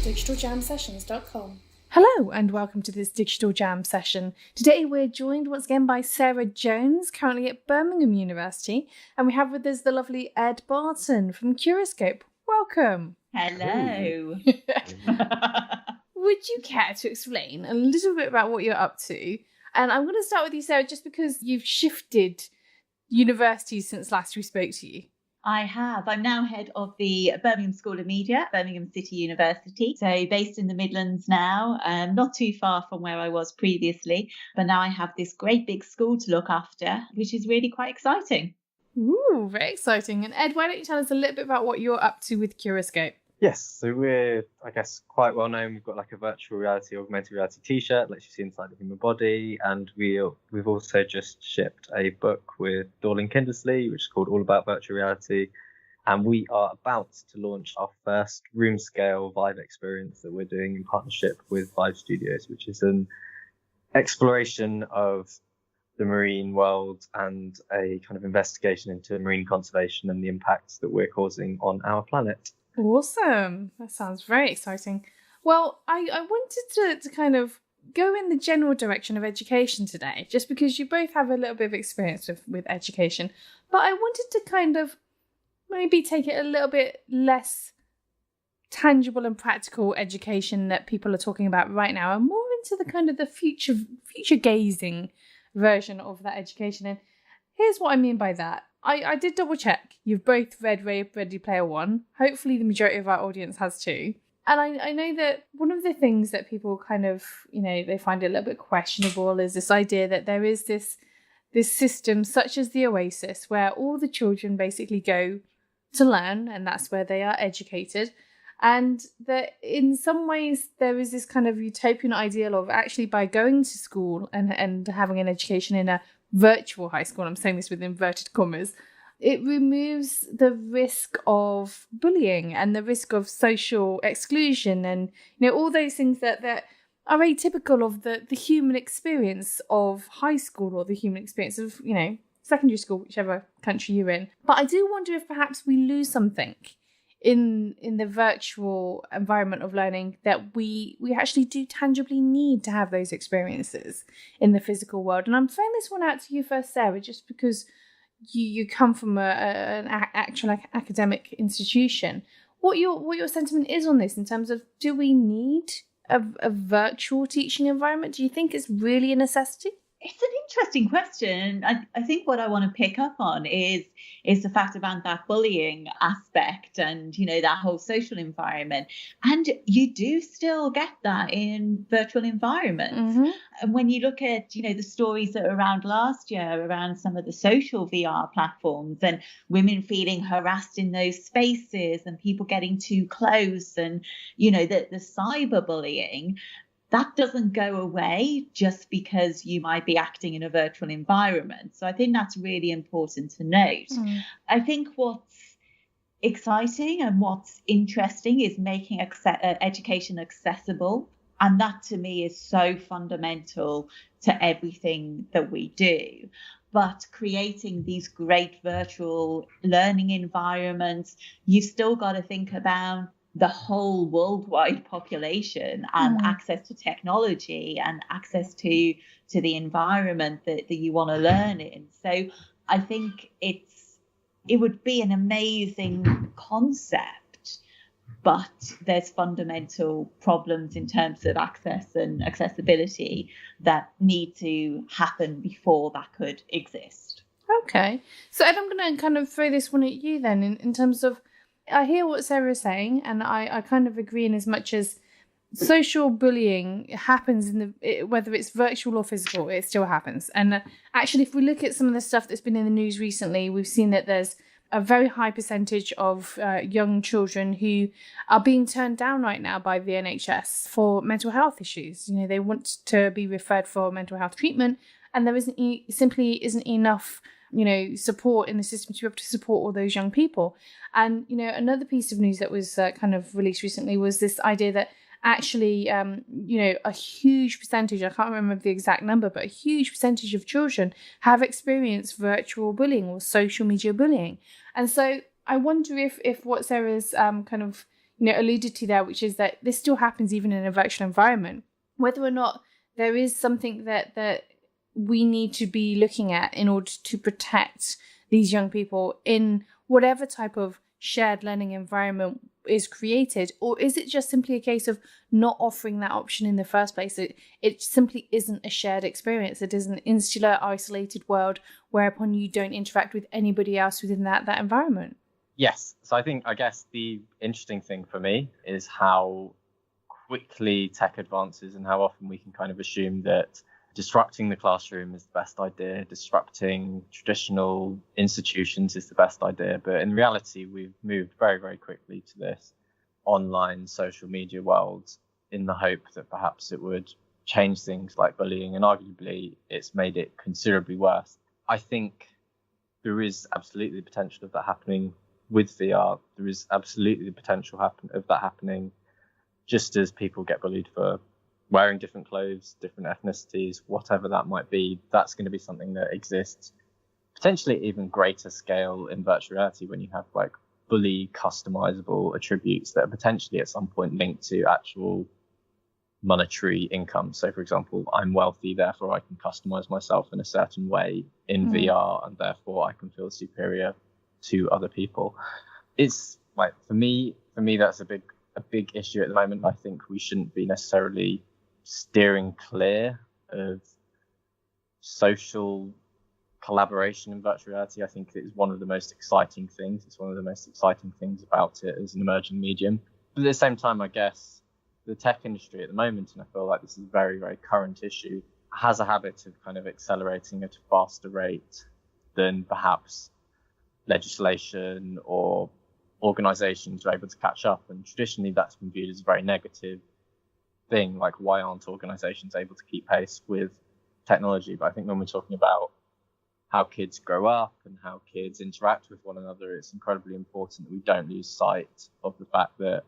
digitaljamsessions.com. Hello and welcome to this Digital Jam session. Today we're joined once again by Sarah Jones, currently at Birmingham University, and we have with us the lovely Ed Barton from Curascope. Welcome. Hello. Would you care to explain a little bit about what you're up to? And I'm going to start with you, Sarah, just because you've shifted universities since last we spoke to you. I have. I'm now head of the Birmingham School of Media, Birmingham City University. So based in the Midlands now, not too far from where I was previously. But now I have this great big school to look after, which is really quite exciting. Ooh, very exciting. And Ed, why don't you tell us a little bit about what you're up to with Curascope? Yes, so we're, I guess, quite well known. We've got like a virtual reality, augmented reality t-shirt, lets you see inside the human body. And we've also just shipped a book with Dorling Kindersley, which is called All About Virtual Reality. And we are about to launch our first room scale Vive experience that we're doing in partnership with Vive Studios, which is an exploration of the marine world and a kind of investigation into marine conservation and the impacts that we're causing on our planet. Awesome. That sounds very exciting. Well, I wanted to kind of go in the general direction of education today, just because you both have a little bit of experience with education. But I wanted to kind of maybe take it a little bit less tangible and practical education that people are talking about right now, and more into the kind of the future gazing version of that education. And here's what I mean by that. I did double check. You've both read Ready Player One. Hopefully the majority of our audience has too. And I know that one of the things that people kind of, they find it a little bit questionable is this idea that there is this system such as the Oasis where all the children basically go to learn, and that's where they are educated. And that in some ways there is this kind of utopian ideal of actually by going to school and having an education in a virtual high school, I'm saying this with inverted commas, it removes the risk of bullying and the risk of social exclusion and all those things that are atypical of the human experience of high school or the human experience of secondary school, whichever country you're in. But I do wonder if perhaps we lose something in the virtual environment of learning, that we actually do tangibly need to have those experiences in the physical world. And I'm throwing this one out to you first, Sarah, just because you come from an actual academic institution. What your sentiment is on this in terms of, do we need a virtual teaching environment? Do you think it's really a necessity? It's an interesting question. I think what I want to pick up on is the fact about that bullying aspect and, that whole social environment. And you do still get that in virtual environments. Mm-hmm. And when you look at, the stories that were around last year around some of the social VR platforms and women feeling harassed in those spaces and people getting too close and, the cyberbullying, that doesn't go away just because you might be acting in a virtual environment. So I think that's really important to note. Mm. I think what's exciting and what's interesting is making education accessible. And that to me is so fundamental to everything that we do. But creating these great virtual learning environments, you've still got to think about the whole worldwide population and access to technology and access to the environment that you want to learn in. So I think it would be an amazing concept, but there's fundamental problems in terms of access and accessibility that need to happen before that could exist. Okay. So Ed, I'm going to kind of throw this one at you then in terms of, I hear what Sarah is saying, and I kind of agree in as much as social bullying happens whether it's virtual or physical, it still happens. And actually, if we look at some of the stuff that's been in the news recently, we've seen that there's a very high percentage of young children who are being turned down right now by the NHS for mental health issues. They want to be referred for mental health treatment, and there simply isn't enough support in the system to be able to support all those young people. And, another piece of news that was kind of released recently was this idea that actually, a huge percentage, I can't remember the exact number, but a huge percentage of children have experienced virtual bullying or social media bullying. And so I wonder if what Sarah's kind of, alluded to there, which is that this still happens even in a virtual environment. Whether or not there is something that we need to be looking at in order to protect these young people in whatever type of shared learning environment is created, or is it just simply a case of not offering that option in the first place? It simply isn't a shared experience. It is an insular, isolated world whereupon you don't interact with anybody else within that environment. Yes. So I guess the interesting thing for me is how quickly tech advances and how often we can kind of assume that disrupting the classroom is the best idea, disrupting traditional institutions is the best idea. But in reality, we've moved very, very quickly to this online social media world in the hope that perhaps it would change things like bullying, and arguably it's made it considerably worse. I think there is absolutely the potential of that happening with VR. There is absolutely the potential of that happening just as people get bullied for wearing different clothes, different ethnicities, whatever that might be. That's going to be something that exists potentially even greater scale in virtual reality when you have like fully customizable attributes that are potentially at some point linked to actual monetary income. So for example, I'm wealthy, therefore I can customize myself in a certain way in VR, and therefore I can feel superior to other people. It's like, for me that's a big issue at the moment. I think we shouldn't be necessarily steering clear of social collaboration in virtual reality. I think it's one of the most exciting things. It's one of the most exciting things about it as an emerging medium. But at the same time, I guess the tech industry at the moment, and I feel like this is a very, very current issue, has a habit of kind of accelerating at a faster rate than perhaps legislation or organizations are able to catch up. And traditionally that's been viewed as a very negative thing, like why aren't organizations able to keep pace with technology? But I think when we're talking about how kids grow up and how kids interact with one another, it's incredibly important that we don't lose sight of the fact that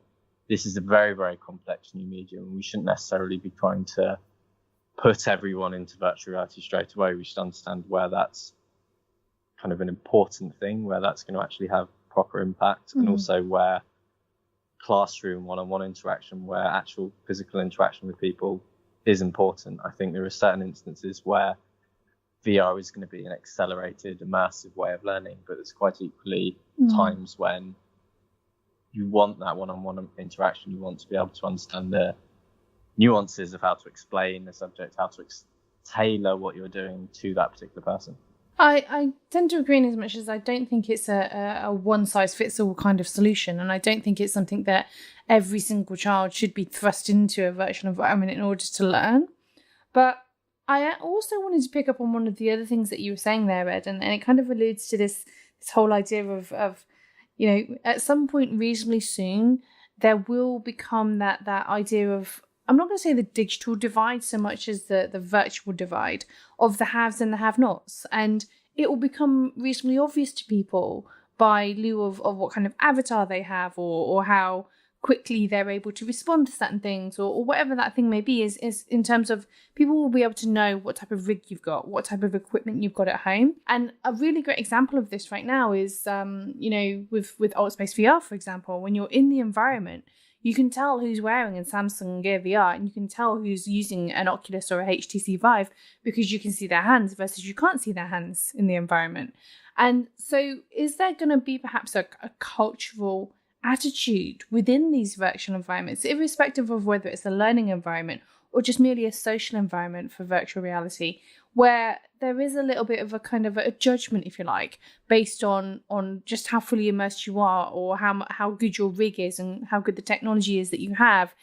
this is a very, very complex new medium, and we shouldn't necessarily be trying to put everyone into virtual reality straight away. We should understand where that's kind of an important thing, where that's going to actually have proper impact, and also where classroom one-on-one interaction, where actual physical interaction with people is important. I think there are certain instances where VR is going to be an accelerated, immersive way of learning, but there's quite equally times when you want that one-on-one interaction. You want to be able to understand the nuances of how to explain the subject, how to tailor what you're doing to that particular person. I tend to agree in as much as I don't think it's a one-size-fits-all kind of solution, and I don't think it's something that every single child should be thrust into a virtual environment in order to learn. But I also wanted to pick up on one of the other things that you were saying there, Ed, and it kind of alludes to this whole idea of at some point reasonably soon, there will become that idea of, I'm not going to say the digital divide so much as the virtual divide of the haves and the have-nots. And it will become reasonably obvious to people by lieu of what kind of avatar they have or how quickly they're able to respond to certain things or whatever that thing may be, is in terms of people will be able to know what type of rig you've got, what type of equipment you've got at home. And a really great example of this right now is, with Ultimate VR, for example, when you're in the environment, you can tell who's wearing a Samsung Gear VR, and you can tell who's using an Oculus or a HTC Vive because you can see their hands versus you can't see their hands in the environment. And so is there going to be perhaps a cultural attitude within these virtual environments, irrespective of whether it's a learning environment or just merely a social environment for virtual reality, where there is a little bit of a kind of a judgment, if you like, based on just how fully immersed you are or how good your rig is and how good the technology is that you have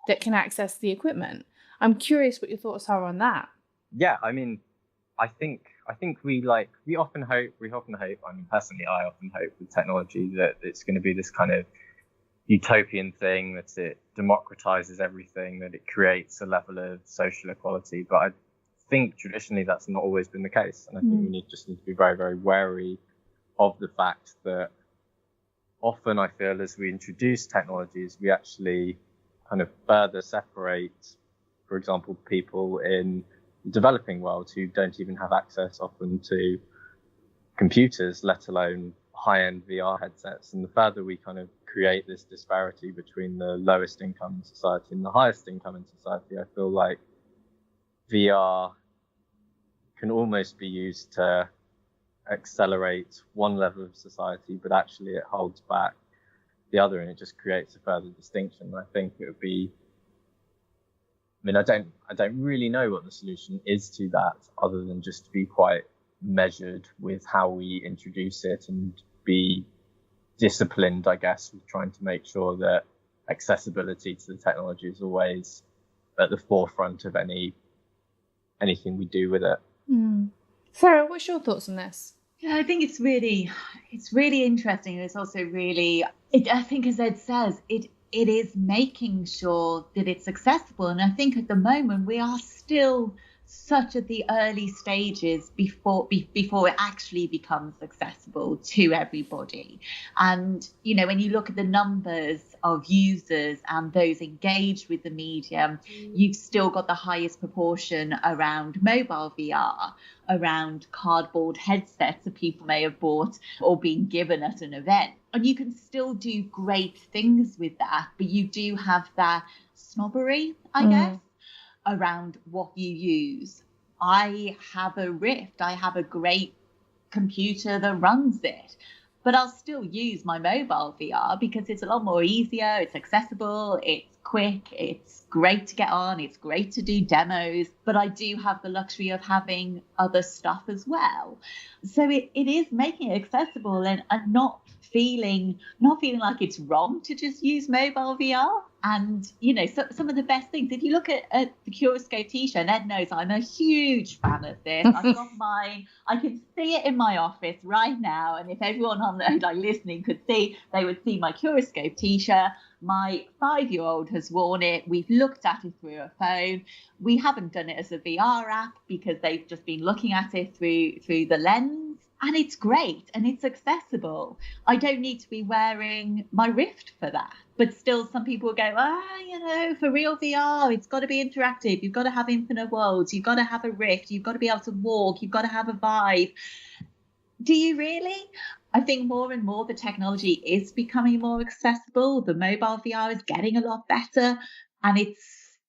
that can access the equipment? I'm curious what your thoughts are on that. Yeah, I mean, I think we often hope, I mean, personally, I often hope with technology that it's going to be this kind of utopian thing, that it democratizes everything, that it creates a level of social equality. But I think traditionally that's not always been the case. And I think we need to be very, very wary of the fact that often I feel as we introduce technologies, we actually kind of further separate, for example, people in the developing world who don't even have access often to computers, let alone high-end VR headsets. And the further we kind of create this disparity between the lowest income in society and the highest income in society. I feel like VR can almost be used to accelerate one level of society, but actually it holds back the other, and it just creates a further distinction. I think it would be, I mean, I don't really know what the solution is to that, other than just to be quite measured with how we introduce it and be disciplined, I guess, with trying to make sure that accessibility to the technology is always at the forefront of anything we do with it. Sarah, what's your thoughts on this? Yeah, I think it's really interesting. It's also really, I think, as Ed says, it is making sure that it's accessible. And I think at the moment we are still such at the early stages before it actually becomes accessible to everybody. And, you know, when you look at the numbers of users and those engaged with the medium, you've still got the highest proportion around mobile VR, around cardboard headsets that people may have bought or been given at an event. And you can still do great things with that, but you do have that snobbery, I guess, around what you use. I have a Rift, I have a great computer that runs it, but I'll still use my mobile VR because it's a lot more easier, it's accessible, it's quick, it's great to get on, it's great to do demos, but I do have the luxury of having other stuff as well. So it is making it accessible and not feeling like it's wrong to just use mobile VR. And, you know, some of the best things, if you look at the curascope t-shirt, Ed knows I'm a huge fan of this. I've got mine. I can see it in my office right now. And if everyone on there listening could see, they would see my curascope t-shirt. My 5-year-old has worn it. We've looked at it through a phone. We haven't done it as a VR app because they've just been looking at it through the lens. And it's great and it's accessible. I don't need to be wearing my Rift for that. But still, some people will go, you know, for real VR, it's got to be interactive. You've got to have infinite worlds. You've got to have a Rift. You've got to be able to walk. You've got to have a Vive. Do you really? I think more and more the technology is becoming more accessible. The mobile VR is getting a lot better. And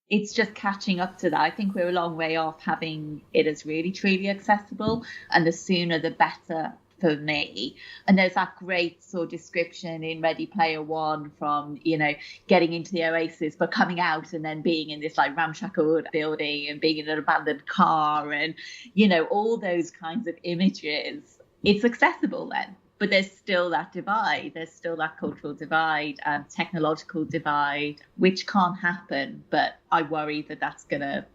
it's just catching up to that. I think we're a long way off having it as really, truly accessible. And the sooner, the better for me. And there's that great sort of description in Ready Player One from, you know, getting into the oasis, but coming out and then being in this like ramshackle building and being in an abandoned car and, you know, all those kinds of images. It's accessible then. But there's still that divide. There's still that cultural divide and technological divide, which can't happen. But I worry that that's going to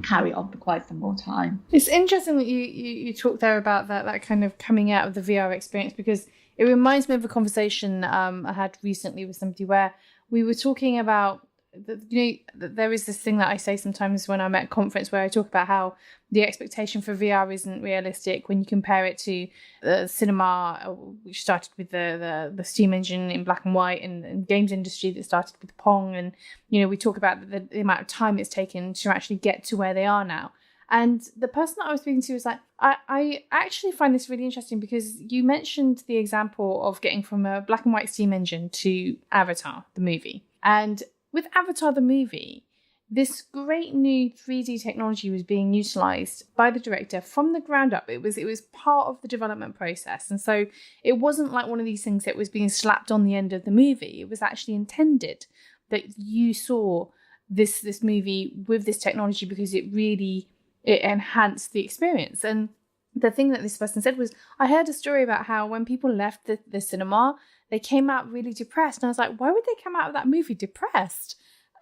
carry on for quite some more time. It's interesting that you talk there about that kind of coming out of the VR experience, because it reminds me of a conversation I had recently with somebody where we were talking about, there is this thing that I say sometimes when I'm at a conference where I talk about how the expectation for VR isn't realistic when you compare it to the cinema, which started with the steam engine in black and white, and games industry that started with Pong. And, you know, we talk about the amount of time it's taken to actually get to where they are now. And the person that I was speaking to was like, I actually find this really interesting because you mentioned the example of getting from a black and white steam engine to Avatar, the movie. And with Avatar the movie, this great new 3D technology was being utilised by the director from the ground up. It was part of the development process. And so it wasn't like one of these things that was being slapped on the end of the movie. It was actually intended that you saw this movie with this technology because it enhanced the experience. And the thing that this person said was, I heard a story about how when people left the cinema, they came out really depressed. And I was like, why would they come out of that movie depressed?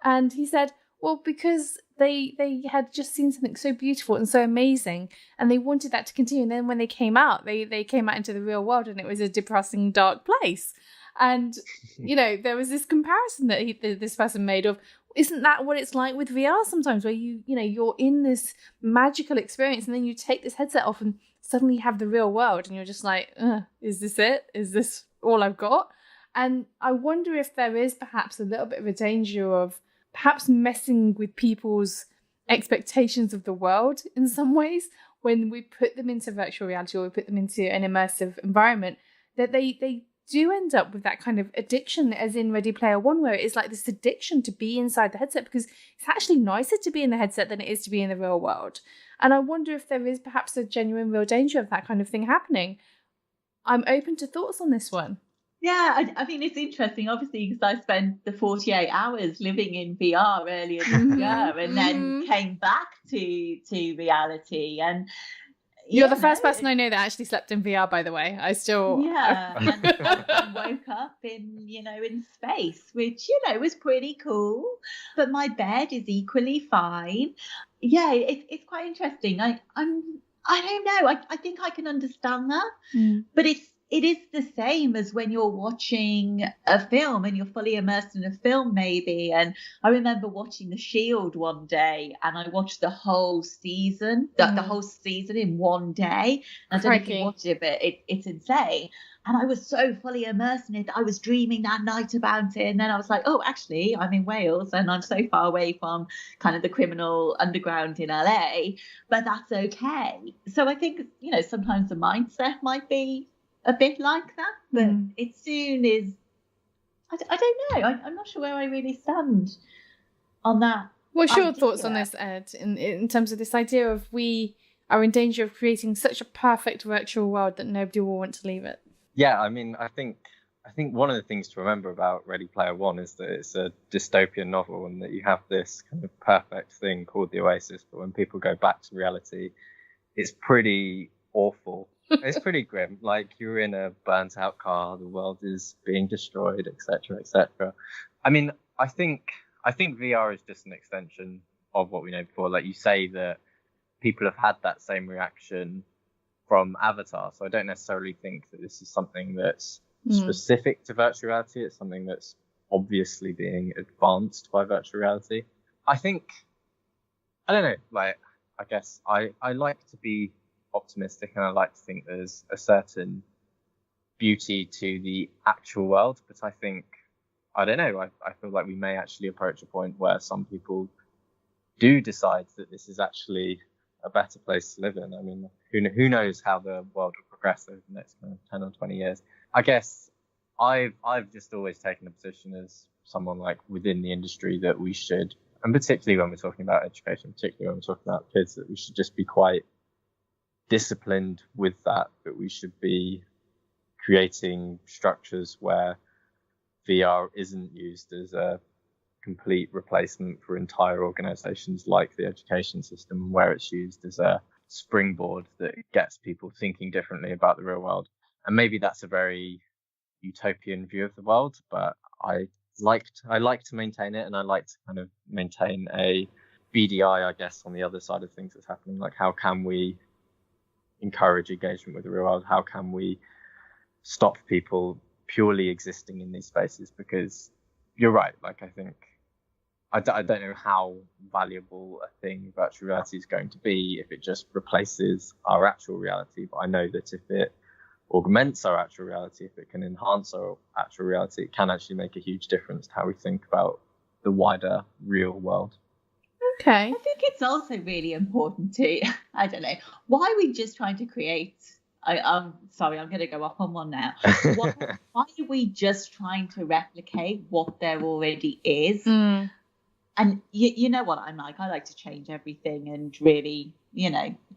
And he said, well, because they had just seen something so beautiful and so amazing, and they wanted that to continue. And then when they came out, they came out into the real world, and it was a depressing, dark place. And, you know, there was this comparison that this person made of, isn't that what it's like with VR sometimes, where you're in this magical experience, and then you take this headset off and suddenly you have the real world, and you're just like, is this it? Is this all I've got? And I wonder if there is perhaps a little bit of a danger of perhaps messing with people's expectations of the world in some ways when we put them into virtual reality or we put them into an immersive environment, that they do end up with that kind of addiction, as in Ready Player One, where it is like this addiction to be inside the headset, because it's actually nicer to be in the headset than it is to be in the real world. And I wonder if there is perhaps a genuine real danger of that kind of thing happening. I'm open to thoughts on this one. Yeah, I mean, it's interesting, obviously, because I spent the 48 hours living in VR earlier this year and then came back to reality. And you're the first person I know that actually slept in VR, by the way. I still... Yeah, and woke up in space, which, was pretty cool. But my bed is equally fine. Yeah, it's quite interesting. I don't know. I think I can understand that. But it is the same as when you're watching a film and you're fully immersed in a film, maybe. And I remember watching The Shield one day, and I watched the whole season, the whole season in one day. I don't know if you watched it, but it's insane. And I was so fully immersed in it that I was dreaming that night about it. And then I was like, oh, actually, I'm in Wales and I'm so far away from kind of the criminal underground in LA, but that's okay. So I think, sometimes the mindset might be a bit like that, but it soon is, I don't know. I'm not sure where I really stand on that. What's your thoughts on this, Ed, in terms of this idea of we are in danger of creating such a perfect virtual world that nobody will want to leave it? Yeah, I mean, I think one of the things to remember about Ready Player One is that it's a dystopian novel and that you have this kind of perfect thing called the oasis, but when people go back to reality, it's pretty awful. It's pretty grim. Like, you're in a burnt out car, the world is being destroyed, etc., etc. I mean, I think VR is just an extension of what we know before. Like you say, that people have had that same reaction from Avatar, so I don't necessarily think that this is something that's specific to virtual reality. It's something that's obviously being advanced by virtual reality. I don't know, like, I guess I like to be optimistic, and I like to think there's a certain beauty to the actual world, but I think, I don't know, I feel like we may actually approach a point where some people do decide that this is actually a better place to live in. I mean, who knows how the world will progress over the next kind of 10 or 20 years. I guess I've just always taken the position as someone like within the industry that we should, and particularly when we're talking about education, particularly when we're talking about kids, that we should just be quite disciplined with that we should be creating structures where VR isn't used as a complete replacement for entire organizations like the education system, where it's used as a springboard that gets people thinking differently about the real world. And maybe that's a very utopian view of the world, but I like to maintain it, and I like to kind of maintain a BDI, I guess, on the other side of things that's happening. Like, how can we encourage engagement with the real world? How can we stop people purely existing in these spaces? Because you're right, like, I think I don't know how valuable a thing virtual reality is going to be if it just replaces our actual reality, but I know that if it augments our actual reality, if it can enhance our actual reality, it can actually make a huge difference to how we think about the wider real world. Okay. I think it's also really important to, I don't know, why are we just trying to create, I'm sorry, I'm going to go off on one now. Why are we just trying to replicate what there already is? And you know what I'm like. I like to change everything and really,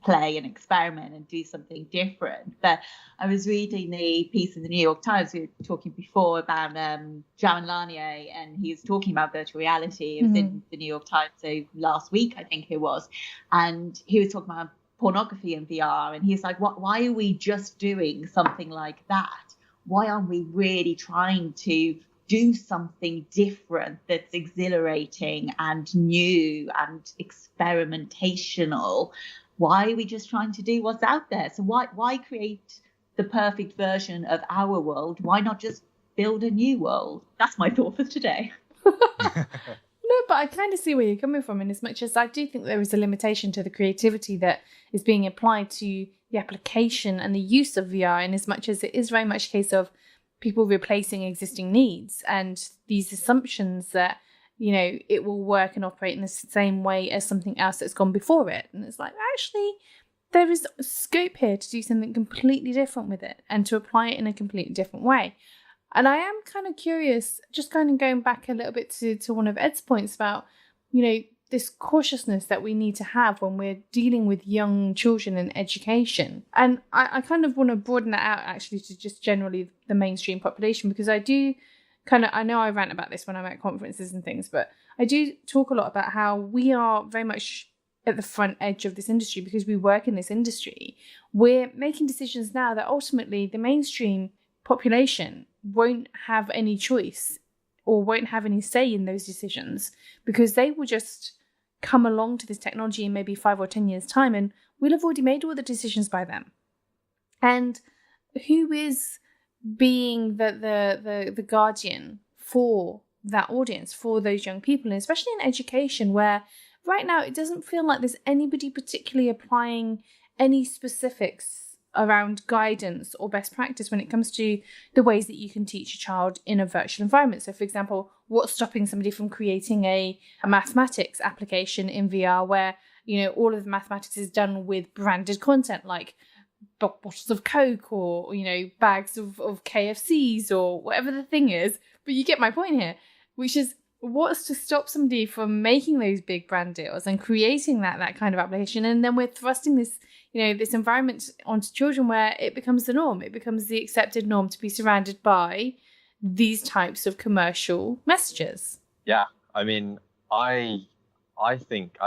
play and experiment and do something different. But I was reading the piece in the New York Times. We were talking before about Jaron Lanier, and he was talking about virtual reality. It was in the New York Times, so last week, I think it was. And he was talking about pornography in VR. And he's like, why are we just doing something like that? Why aren't we really trying to do something different that's exhilarating and new and experimentational? Why are we just trying to do what's out there? So why create the perfect version of our world? Why not just build a new world? That's my thought for today. No, but I kind of see where you're coming from, in as much as I do think there is a limitation to the creativity that is being applied to the application and the use of VR, in as much as it is very much a case of people replacing existing needs and these assumptions that, it will work and operate in the same way as something else that's gone before it. And it's like, actually, there is scope here to do something completely different with it and to apply it in a completely different way. And I am kind of curious, just kind of going back a little bit to one of Ed's points about, this cautiousness that we need to have when we're dealing with young children and education. And I kind of want to broaden that out actually to just generally the mainstream population, because I do I know I rant about this when I'm at conferences and things, but I do talk a lot about how we are very much at the front edge of this industry because we work in this industry. We're making decisions now that ultimately the mainstream population won't have any choice or won't have any say in those decisions, because they will just come along to this technology in maybe 5 or 10 years' time, and we'll have already made all the decisions by then. And who is being the guardian for that audience, for those young people, and especially in education, where right now it doesn't feel like there's anybody particularly applying any specifics around guidance or best practice when it comes to the ways that you can teach a child in a virtual environment. So, for example, what's stopping somebody from creating a mathematics application in VR where, all of the mathematics is done with branded content like bottles of Coke or, bags of KFCs or whatever the thing is. But you get my point here, which is what's to stop somebody from making those big brand deals and creating that kind of application? And then we're thrusting this, this environment onto children where it becomes the norm. It becomes the accepted norm to be surrounded by these types of commercial messages. Yeah, I mean, I think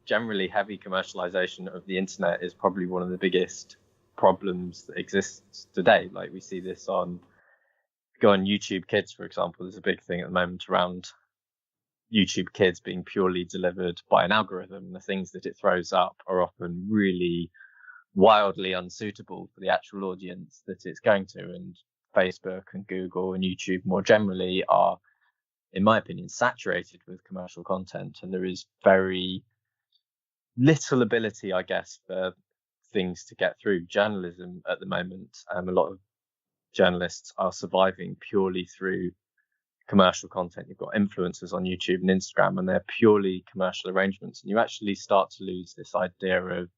generally heavy commercialization of the internet is probably one of the biggest problems that exists today. Like we see this go on YouTube Kids, for example. There's a big thing at the moment around YouTube Kids being purely delivered by an algorithm. The things that it throws up are often really wildly unsuitable for the actual audience that it's going to. And Facebook and Google and YouTube more generally are, in my opinion, saturated with commercial content. And there is very little ability, I guess, for things to get through. Journalism at the moment, a lot of journalists are surviving purely through commercial content. You've got influencers on YouTube and Instagram, and they're purely commercial arrangements. And you actually start to lose this idea of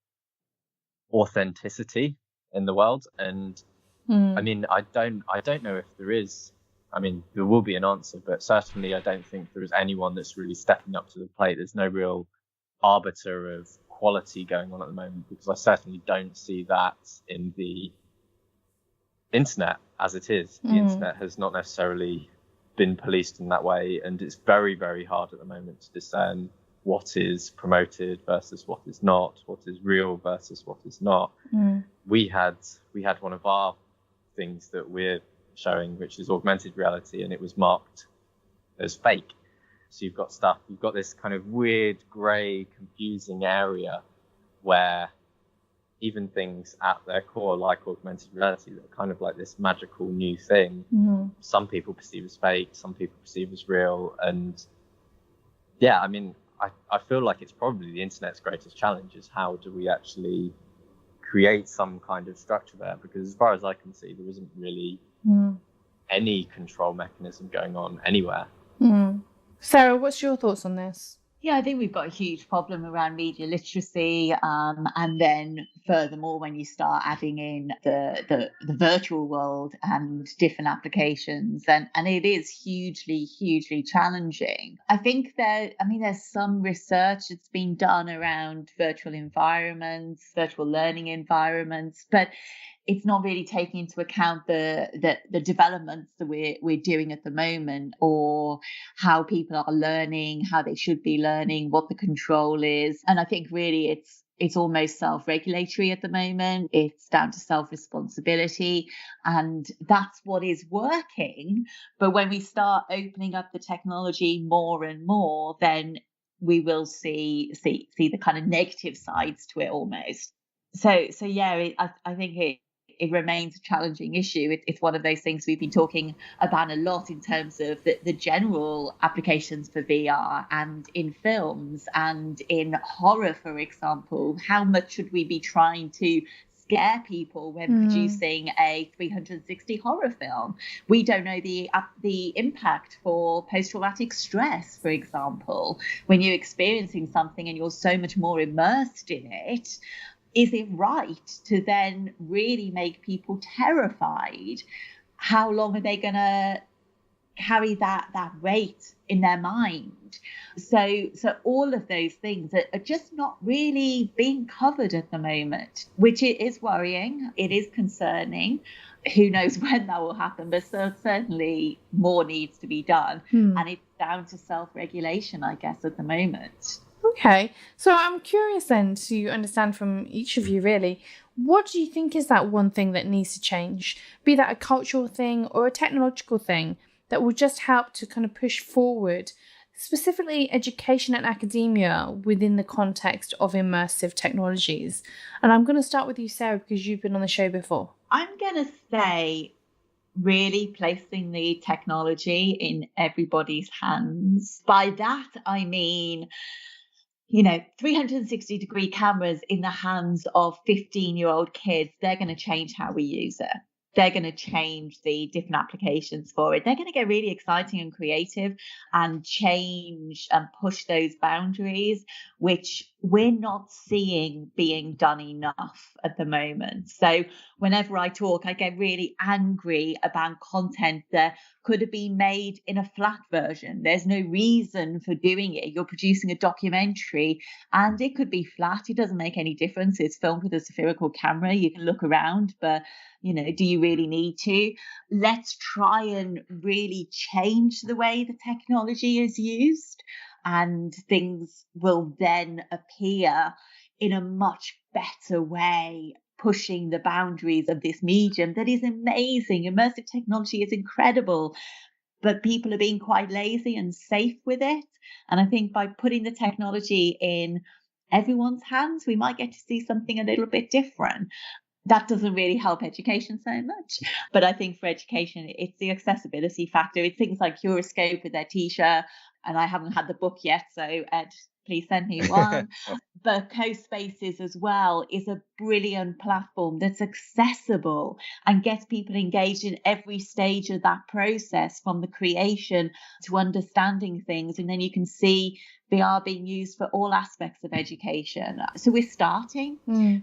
authenticity in the world. And I mean, I don't know if there is. I mean, there will be an answer, but certainly I don't think there is anyone that's really stepping up to the plate. There's no real arbiter of quality going on at the moment, because I certainly don't see that in the internet as it is. The internet has not necessarily been policed in that way, and it's very, very hard at the moment to discern what is promoted versus what is not, what is real versus what is not. We had one of our things that we're showing, which is augmented reality, and it was marked as fake. So you've got this kind of weird, grey, confusing area where even things at their core, like augmented reality, that are kind of like this magical new thing, some people perceive as fake, some people perceive as real. And yeah, I mean, I feel like it's probably the internet's greatest challenge is how do we actually create some kind of structure there? Because as far as I can see, there isn't really any control mechanism going on anywhere. Sarah, what's your thoughts on this? Yeah, I think we've got a huge problem around media literacy, and then furthermore, when you start adding in the virtual world and different applications, and it is hugely challenging. I think there's some research that's been done around virtual environments, virtual learning environments, but it's not really taking into account the developments that we're doing at the moment, or how people are learning, how they should be learning, what the control is. And I think really it's almost self-regulatory at the moment. It's down to self-responsibility, and that's what is working. But when we start opening up the technology more and more, then we will see the kind of negative sides to it almost. So yeah, I think it remains a challenging issue. It's one of those things we've been talking about a lot in terms of the general applications for VR and in films and in horror, for example. How much should we be trying to scare people when producing a 360 horror film? We don't know the impact for post-traumatic stress, for example, when you're experiencing something and you're so much more immersed in it. is it right to then really make people terrified? How long are they going to carry that weight in their mind? So all of those things are just not really being covered at the moment, which it is worrying. It is concerning. Who knows when that will happen, but certainly more needs to be done. And it's down to self-regulation, I guess, at the moment. Okay, so I'm curious then to understand from each of you, really, what do you think is that one thing that needs to change? Be that a cultural thing or a technological thing that will just help to kind of push forward, specifically education and academia within the context of immersive technologies. And I'm going to start with you, Sarah, because you've been on the show before. I'm going to say really placing the technology in everybody's hands. By that, I mean, 360-degree cameras in the hands of 15-year-old kids, they're going to change how we use it. They're going to change the different applications for it. They're going to get really exciting and creative and change and push those boundaries, which we're not seeing being done enough at the moment. So whenever I talk, I get really angry about content that could have been made in a flat version. There's no reason for doing it. You're producing a documentary and it could be flat. It doesn't make any difference. It's filmed with a spherical camera. You can look around, but do you really need to? Let's try and really change the way the technology is used, and things will then appear in a much better way, pushing the boundaries of this medium that is amazing. Immersive technology is incredible, but people are being quite lazy and safe with it. And I think by putting the technology in everyone's hands, we might get to see something a little bit different. That doesn't really help education so much. But I think for education, it's the accessibility factor. It's things like Curascope with their T-shirt. And I haven't had the book yet, so Ed, please send me one. But CoSpaces as well is a brilliant platform that's accessible and gets people engaged in every stage of that process, from the creation to understanding things. And then you can see VR being used for all aspects of education. So we're starting,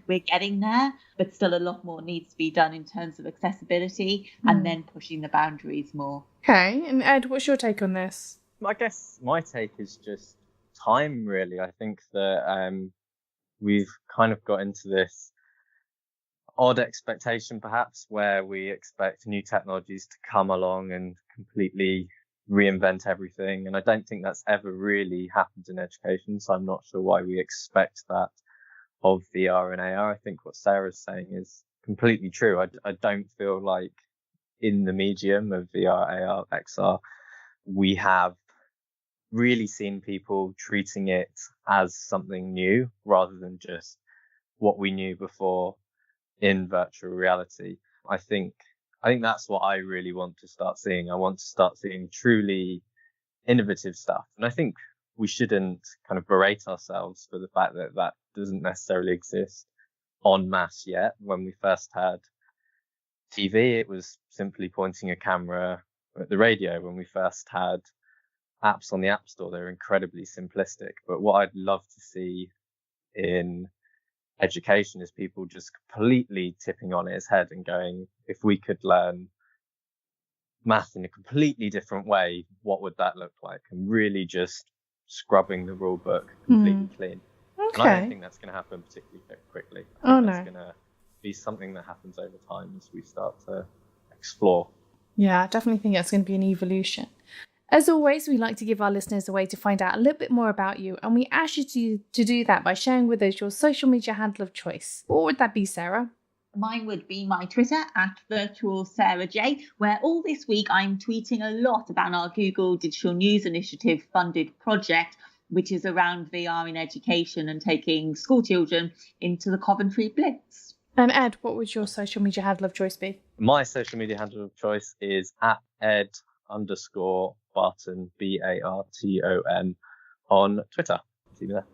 we're getting there, but still a lot more needs to be done in terms of accessibility and then pushing the boundaries more. Okay, and Ed, what's your take on this? I guess my take is just time, really. I think that we've kind of got into this odd expectation, perhaps, where we expect new technologies to come along and completely reinvent everything. And I don't think that's ever really happened in education. So I'm not sure why we expect that of VR and AR. I think what Sarah's saying is completely true. I don't feel like in the medium of VR, AR, XR, we have really seen people treating it as something new rather than just what we knew before in virtual reality. I think that's what I really want to start seeing. I want to start seeing truly innovative stuff. And I think we shouldn't kind of berate ourselves for the fact that that doesn't necessarily exist en masse yet. When we first had TV, it was simply pointing a camera at the radio. When we first had apps on the App Store, they're incredibly simplistic. But what I'd love to see in education is people just completely tipping on its head and going, if we could learn math in a completely different way, what would that look like? And really just scrubbing the rule book completely clean. Okay. And I don't think that's going to happen particularly quickly. I think that's going to be something that happens over time as we start to explore. Yeah, I definitely think that's going to be an evolution. As always, we like to give our listeners a way to find out a little bit more about you, and we ask you to do that by sharing with us your social media handle of choice. What would that be, Sarah? Mine would be my Twitter @virtualsarahj, where all this week I'm tweeting a lot about our Google Digital News Initiative funded project, which is around VR in education and taking school children into the Coventry Blitz. And Ed, what would your social media handle of choice be? My social media handle of choice is @Ed_Barton, BARTON, on Twitter. See me there.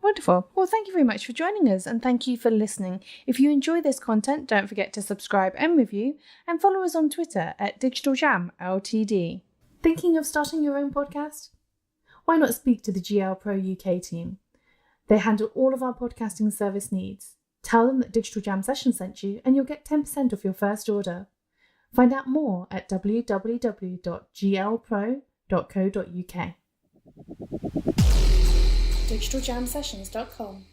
Wonderful. Well, thank you very much for joining us, and thank you for listening. If you enjoy this content, don't forget to subscribe and review, and follow us on Twitter @DigitalJamLTD. Thinking of starting your own podcast? Why not speak to the GL Pro UK team? They handle all of our podcasting service needs. Tell them that Digital Jam Session sent you and you'll get 10% off your first order. Find out more at www.glpro.co.uk. digitaljamsessions.com